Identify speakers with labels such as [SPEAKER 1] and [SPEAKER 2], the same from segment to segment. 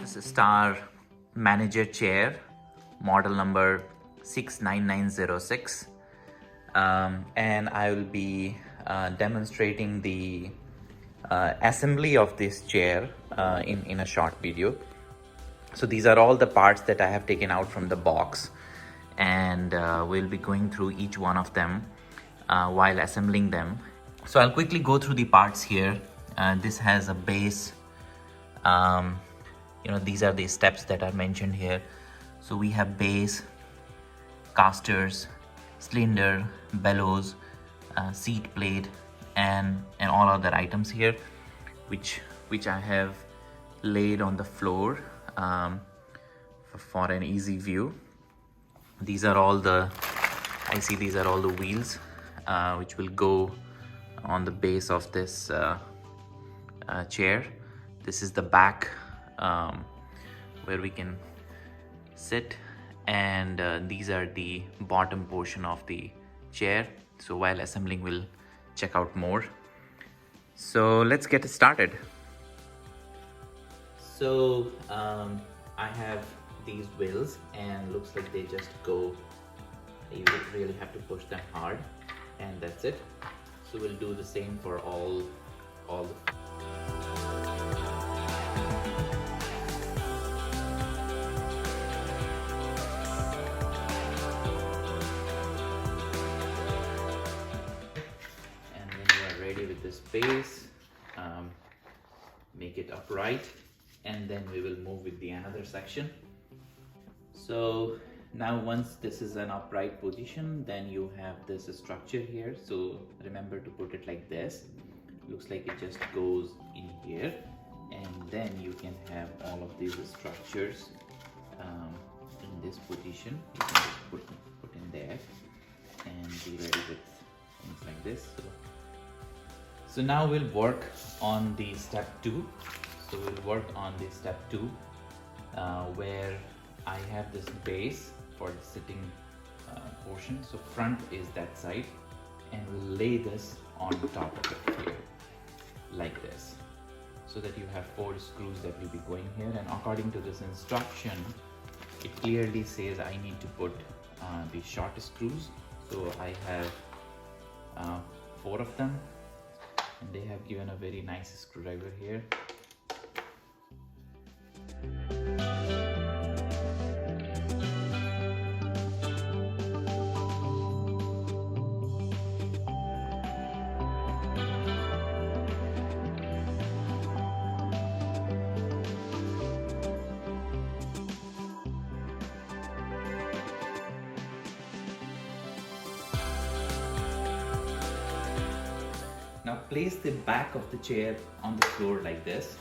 [SPEAKER 1] This is Star Manager Chair, model number 69906. And I will be demonstrating the assembly of this chair in a short video. So these are all the parts that I have taken out from the box, and we'll be going through each one of them while assembling them. So I'll quickly go through the parts here. This has a base. These are the steps that are mentioned here. So we have base, casters, cylinder, bellows, seat plate, and all other items here, which I have laid on the floor for an easy view. These are all the wheels which will go on the base of this chair. This is the back where we can sit, and these are the bottom portion of the chair. So while assembling, we'll check out more. So let's get started. So I have these wheels, and looks like they just go, you really have to push them hard, and that's it. So we'll do the same for all the with this base, make it upright, and then we will move with the another section. So now once this is an upright position, then you have this structure here. So remember to put it like this. Looks like it just goes in here, and then you can have all of these structures in this position. You can just put in there and be ready with things like this. So now we'll work on the step 2. So we'll work on the step 2 where I have this base for the sitting portion. So front is that side, and we'll lay this on top of it here like this, so that you have 4 screws that will be going here. And according to this instruction, it clearly says I need to put the short screws. So I have 4 of them, and they have given a very nice screwdriver here. Now place the back of the chair on the floor like this,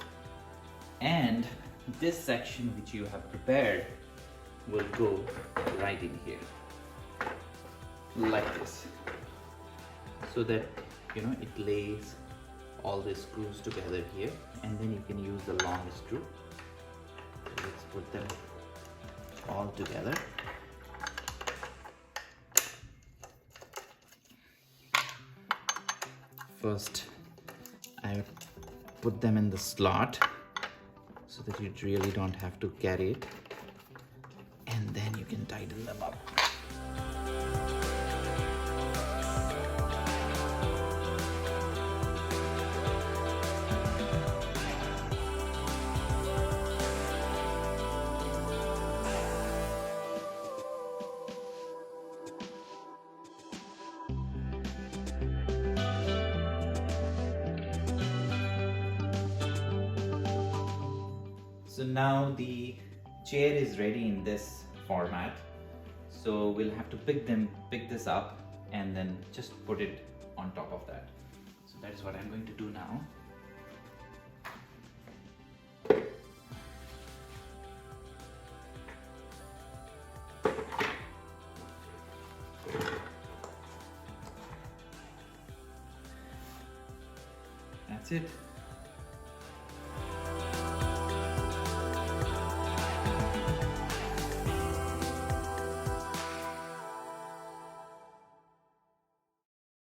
[SPEAKER 1] and this section which you have prepared will go right in here like this, so that it lays all the screws together here, and then you can use the long screw. So let's put them all together. First, I put them in the slot so that you really don't have to carry it, and then you can tighten them up. So now the chair is ready in this format. So we'll have to pick this up and then just put it on top of that. So that is what I'm going to do now. That's it.